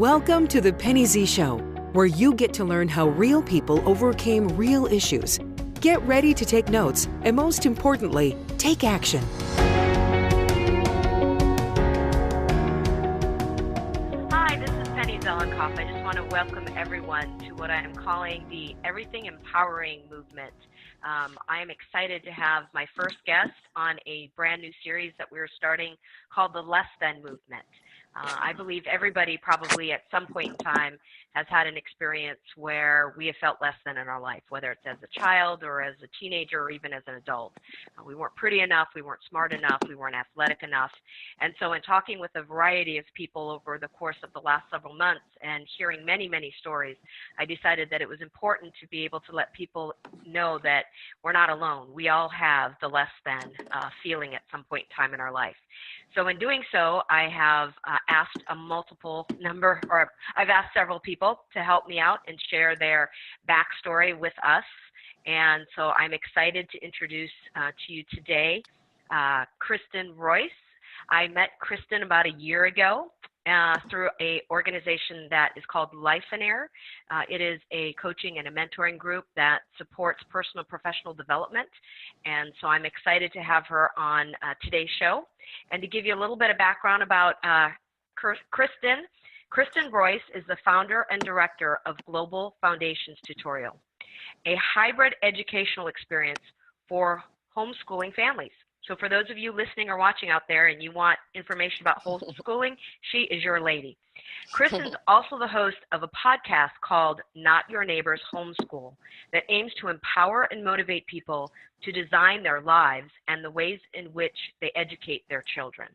Welcome to the Penny Z Show, where you get to learn how real people overcame real issues. Get ready to take notes and, most importantly, take action. Hi, this is Penny Zellenkoff. I just want to welcome everyone to what I am calling the Everything Empowering Movement. I am excited to have my first guest on a brand new series that we're starting called the Less Than Movement. I believe everybody probably at some point in time has had an experience where we have felt less than in our life, whether it's as a child or as a teenager or even as an adult. We weren't pretty enough, we weren't smart enough, we weren't athletic enough. And so in talking with a variety of people over the course of the last several months and hearing many, many stories, I decided that it was important to be able to let people know that we're not alone. We all have the less than feeling at some point in time in our life. So in doing so, I have asked I've asked several people to help me out and share their backstory with us. And so I'm excited to introduce to you today Kristin Royce. I met Kristen about a year ago through an organization that is called Life and Air. It is a coaching and a mentoring group that supports personal and professional development. And so I'm excited to have her on today's show. And to give you a little bit of background about Kristin, Kristin Royce is the founder and director of Global Foundations Tutorial, a hybrid educational experience for homeschooling families. So for those of you listening or watching out there and you want information about homeschooling, she is your lady. Kristen's also the host of a podcast called Not Your Neighbor's Homeschool that aims to empower and motivate people to design their lives and the ways in which they educate their children.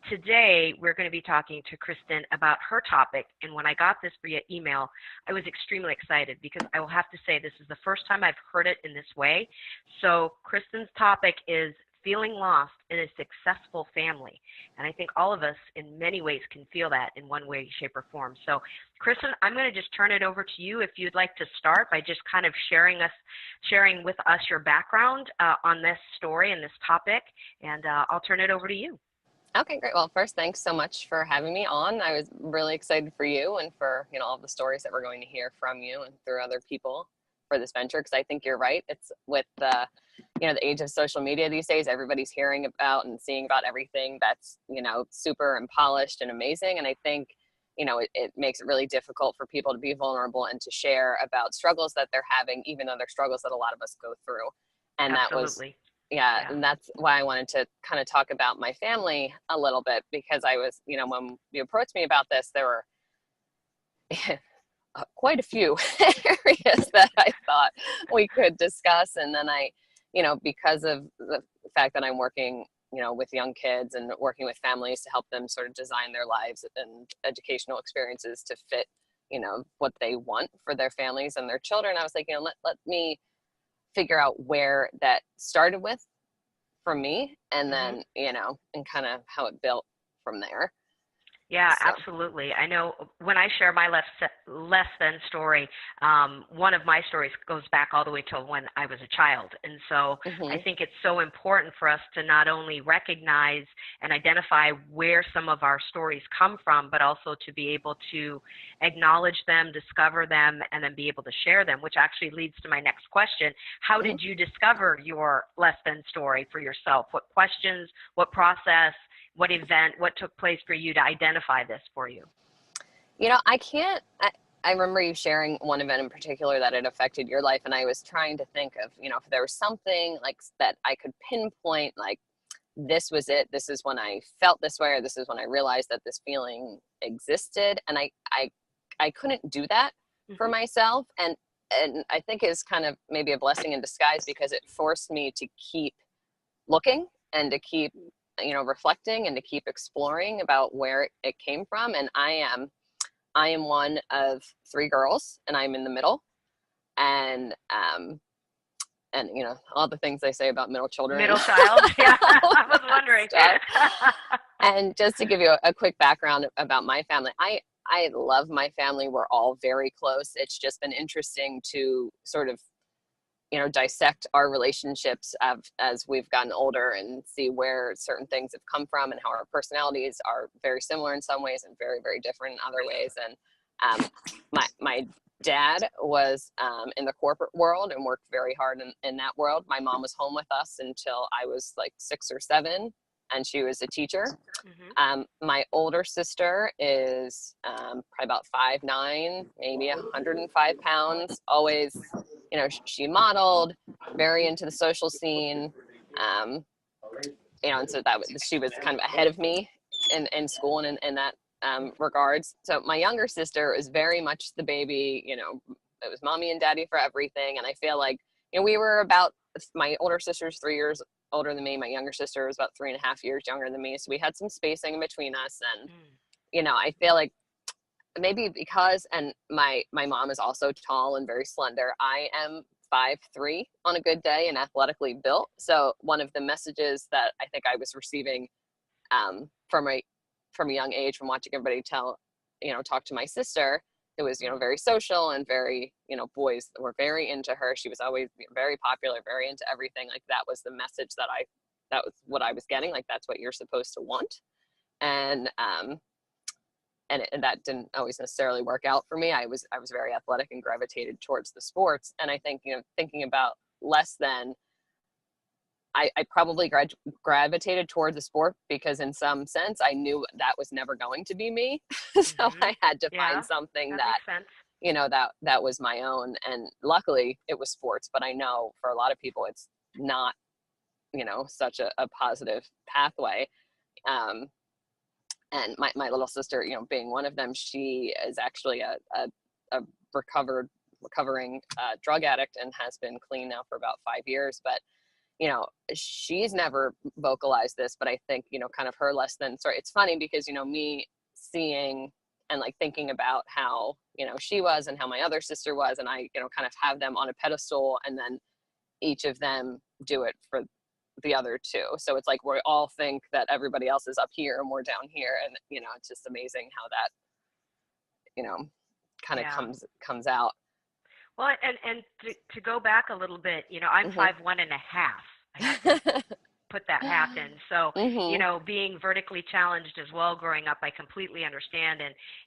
Today, we're going to be talking to Kristen about her topic, and when I got this via email, I was extremely excited because I will have to say this is the first time I've heard it in this way. So Kristen's topic is feeling lost in a successful family. And I think all of us in many ways can feel that in one way, shape, or form. So Kristen, I'm going to just turn it over to you if you'd like to start by just kind of sharing with us your background on this story and this topic, and I'll turn it over to you. Okay, great. Well, first, thanks so much for having me on. I was really excited for you and for, all the stories that we're going to hear from you and through other people for this venture, because I think you're right. It's with the age of social media these days, everybody's hearing about and seeing about everything that's, super and polished and amazing. And I think, it makes it really difficult for people to be vulnerable and to share about struggles that they're having, even though they're struggles that a lot of us go through. And Absolutely. And that's why I wanted to kind of talk about my family a little bit, because I was, when you approached me about this, there were quite a few areas that I thought we could discuss. And then I, because of the fact that I'm working, with young kids and working with families to help them sort of design their lives and educational experiences to fit, what they want for their families and their children, I was like, let me figure out where that started with from me, and then, and kind of how it built from there. Yeah, absolutely. I know when I share my less than story, one of my stories goes back all the way to when I was a child. And so I think it's so important for us to not only recognize and identify where some of our stories come from, but also to be able to acknowledge them, discover them, and then be able to share them, which actually leads to my next question. How did you discover your less than story for yourself? What questions, what process, what event, what took place for you to identify this for you? I remember you sharing one event in particular that had affected your life. And I was trying to think of, if there was something like that I could pinpoint, like this was it. This is when I felt this way, or this is when I realized that this feeling existed. And I couldn't do that for myself. And I think it's kind of maybe a blessing in disguise, because it forced me to keep looking and to keep reflecting and to keep exploring about where it came from. And I am one of three girls, and I'm in the middle, and all the things they say about middle children. Middle child. Yeah, I was wondering. And just to give you a quick background about my family, I love my family. We're all very close. It's just been interesting to sort of dissect our relationships as we've gotten older and see where certain things have come from and how our personalities are very similar in some ways and very, very different in other ways. And my dad was in the corporate world and worked very hard in that world. My mom was home with us until I was like 6 or 7, and she was a teacher. My older sister is probably about 5'9", maybe 105 pounds, always, she modeled, very into the social scene. And so she was kind of ahead of me in school and in that regards. So my younger sister is very much the baby, it was mommy and daddy for everything. And I feel like, we were my older sister's 3 years older than me. My younger sister was about 3.5 years younger than me. So we had some spacing in between us. And, I feel like maybe because, and my mom is also tall and very slender. I am 5'3" on a good day and athletically built. So one of the messages that I think I was receiving from a young age, from watching everybody talk to my sister, it was, very social and very, boys were very into her. She was always very popular, very into everything. Like that was the message that was what I was getting. Like, that's what you're supposed to want. And that didn't always necessarily work out for me. I was very athletic and gravitated towards the sports. And I think, thinking about less than, I probably gravitated toward the sport because in some sense I knew that was never going to be me. So I had to find something that was my own. And luckily it was sports, but I know for a lot of people it's not, such a positive pathway. And my little sister, being one of them, she is actually a recovering drug addict and has been clean now for about 5 years. But she's never vocalized this, but I think, kind of her less than story. It's funny because, me seeing and like thinking about how, she was and how my other sister was, and I, kind of have them on a pedestal, and then each of them do it for the other two. So it's like we all think that everybody else is up here and we're down here. And, it's just amazing how that, kind of comes out. Well, and to go back a little bit, I'm 5'1.5". I have to put that half in. So, being vertically challenged as well growing up, I completely understand.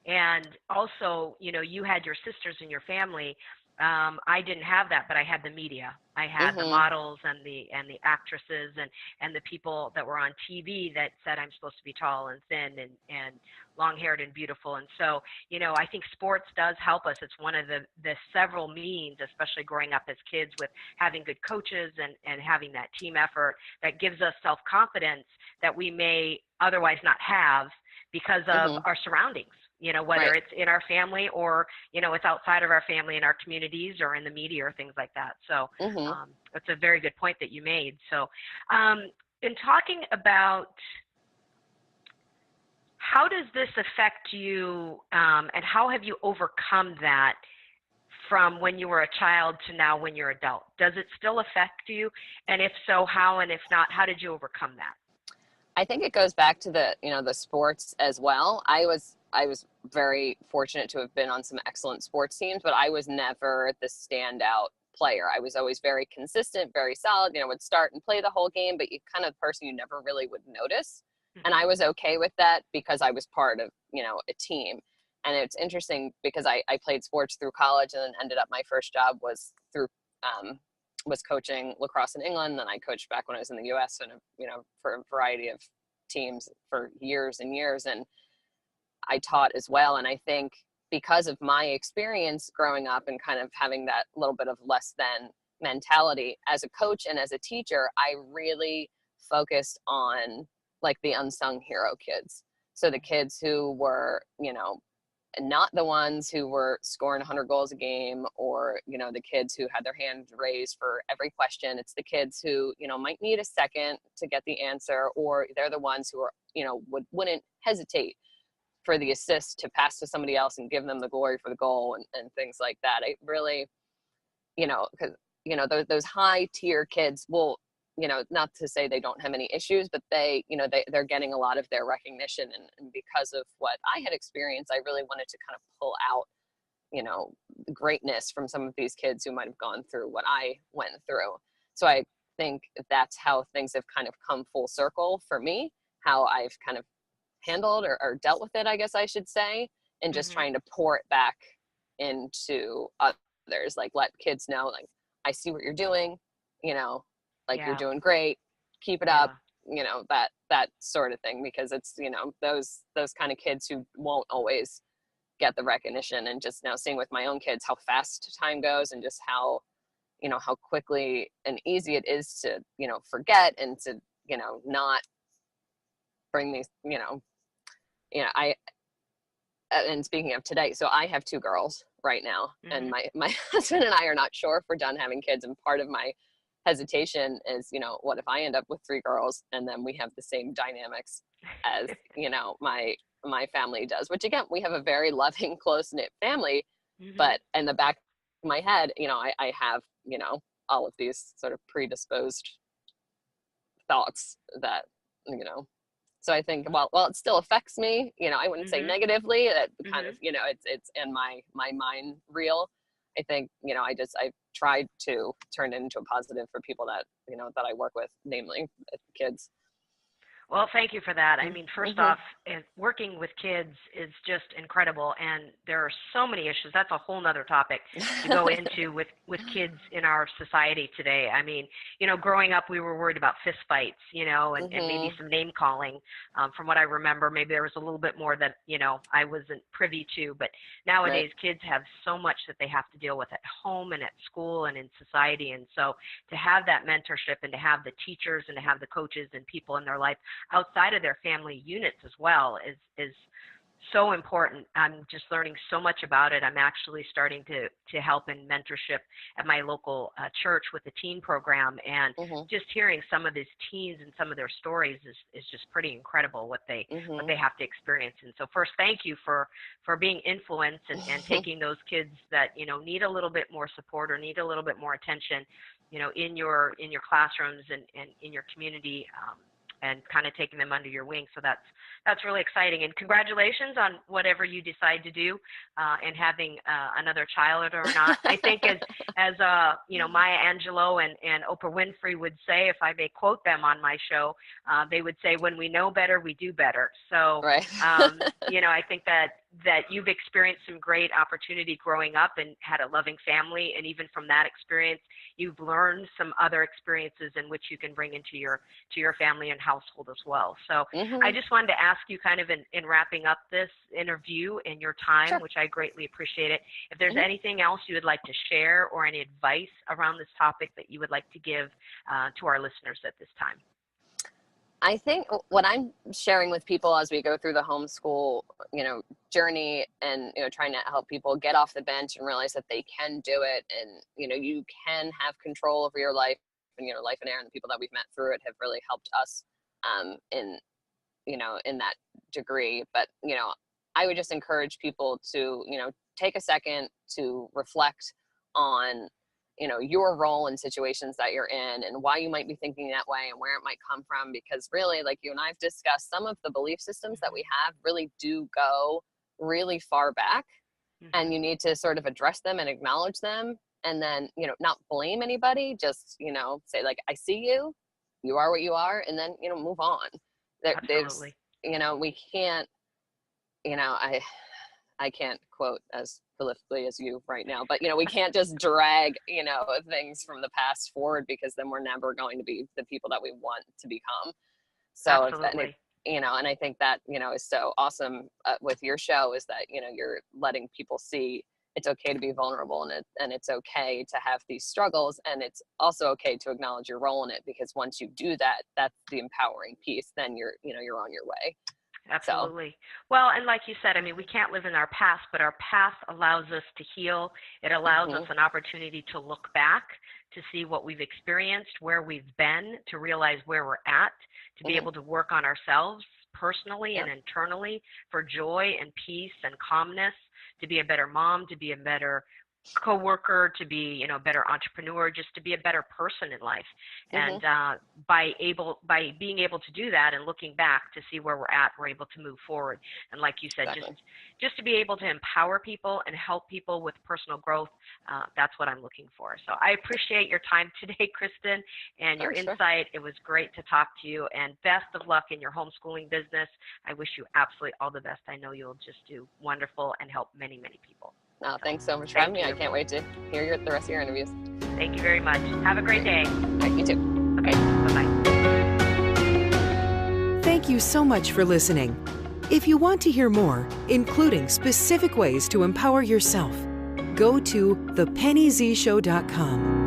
And also, you had your sisters in your family. I didn't have that, but I had the media. I had the models and the actresses and the people that were on TV that said I'm supposed to be tall and thin and long-haired and beautiful. And so, I think sports does help us. It's one of the several means, especially growing up as kids, with having good coaches and having that team effort that gives us self-confidence that we may otherwise not have because of our surroundings. Whether it's in our family or, it's outside of our family in our communities or in the media or things like that. So that's a very good point that you made. So in talking about how does this affect you and how have you overcome that from when you were a child to now when you're adult? Does it still affect you? And if so, how? And if not, how did you overcome that? I think it goes back to the sports as well. I was very fortunate to have been on some excellent sports teams, but I was never the standout player. I was always very consistent, very solid, would start and play the whole game, but you kind of person you never really would notice. And I was okay with that because I was part of, a team. And it's interesting because I played sports through college and then ended up my first job was coaching lacrosse in England. Then I coached back when I was in the US and, for a variety of teams for years and years. And I taught as well. And I think because of my experience growing up and kind of having that little bit of less than mentality as a coach and as a teacher, I really focused on like the unsung hero kids. So the kids who were, not the ones who were scoring 100 goals a game or, the kids who had their hand raised for every question. It's the kids who, might need a second to get the answer, or they're the ones who are, wouldn't hesitate for the assist to pass to somebody else and give them the glory for the goal and things like that. It really, because, those high tier kids will, not to say they don't have any issues, but they, they're getting a lot of their recognition. And because of what I had experienced, I really wanted to kind of pull out, greatness from some of these kids who might have gone through what I went through. So I think that's how things have kind of come full circle for me, how I've kind of handled or dealt with it, I guess I should say, and just trying to pour it back into others, like let kids know, like, I see what you're doing, you know, like you're doing great, keep it up, you know, that sort of thing, because it's, you know, those kind of kids who won't always get the recognition. And just now seeing with my own kids how fast time goes, and just how, you know, how quickly and easy it is to, you know, forget and to, you know, not bring these, you know, and speaking of today, so I have 2 girls right now, and my husband and I are not sure if we're done having kids. And part of my hesitation is, you know, what if I end up with 3 girls and then we have the same dynamics as, you know, my family does, which again, we have a very loving, close-knit family, but in the back of my head, you know, I have, you know, all of these sort of predisposed thoughts that, you know, so I think, well, it still affects me, you know, I wouldn't say negatively, that kind of, you know, it's in my mind reel. I think, you know, I've tried to turn it into a positive for people that, you know, that I work with, namely kids. Well, thank you for that. I mean, first off, working with kids is just incredible, and there are so many issues. That's a whole nother topic to go into with kids in our society today. I mean, you know, growing up, we were worried about fist fights, you know, and maybe some name calling. From what I remember, maybe there was a little bit more that, you know, I wasn't privy to. But nowadays, kids have so much that they have to deal with at home and at school and in society. And so to have that mentorship and to have the teachers and to have the coaches and people in their life outside of their family units as well is so important. I'm just learning so much about it. I'm actually starting to help in mentorship at my local church with the teen program, and just hearing some of these teens and some of their stories is just pretty incredible what they have to experience. And so first, thank you for being influenced and taking those kids that, you know, need a little bit more support or need a little bit more attention, you know, in your classrooms and in your community, and kind of taking them under your wing. So that's really exciting. And congratulations on whatever you decide to do, and having another child or not. I think as you know, Maya Angelou and Oprah Winfrey would say, if I may quote them on my show, they would say, when we know better, we do better. So, you know, I think that you've experienced some great opportunity growing up and had a loving family. And even from that experience, you've learned some other experiences in which you can bring into your family and household as well. So I just wanted to ask you, kind of in wrapping up this interview and your time, which I greatly appreciate it, if there's anything else you would like to share or any advice around this topic that you would like to give to our listeners at this time. I think what I'm sharing with people as we go through the homeschool, you know, journey, and, you know, trying to help people get off the bench and realize that they can do it, and, you know, you can have control over your life, and, you know, Life and Air and the people that we've met through it have really helped us in, you know, in that degree. But, you know, I would just encourage people to, you know, take a second to reflect on, you know, your role in situations that you're in, and why you might be thinking that way and where it might come from. Because really, like you and I've discussed, some of the belief systems that we have really do go really far back, and you need to sort of address them and acknowledge them, and then, you know, not blame anybody, just, you know, say, like, I see you, you are what you are, and then, you know, move on. There's, you know, we can't, you know, I can't quote as prolifically as you right now, but, you know, we can't just drag, you know, things from the past forward, because then we're never going to be the people that we want to become. So, you know, and I think that, you know, is so awesome with your show, is that, you know, you're letting people see it's okay to be vulnerable, and it's okay to have these struggles, and it's also okay to acknowledge your role in it, because once you do that, that's the empowering piece. Then you're on your way. Absolutely. Well, and like you said, I mean, we can't live in our past, but our past allows us to heal. It allows us an opportunity to look back, to see what we've experienced, where we've been, to realize where we're at, to be able to work on ourselves personally and internally for joy and peace and calmness, to be a better mom, to be a better coworker, to be, a better entrepreneur, just to be a better person in life. And by being able to do that and looking back to see where we're able to move forward. And like you said, Exactly. just to be able to empower people and help people with personal growth. That's what I'm looking for. So I appreciate your time today, Kristen, and your insight. It was great to talk to you, and best of luck in your homeschooling business. I wish you absolutely all the best. I know you'll just do wonderful and help many, many people. No, thanks so much for having me. I can't wait to hear the rest of your interviews. Thank you very much. Have a great day. All right, you too. Okay, bye-bye. Thank you so much for listening. If you want to hear more, including specific ways to empower yourself, go to thepennyzshow.com.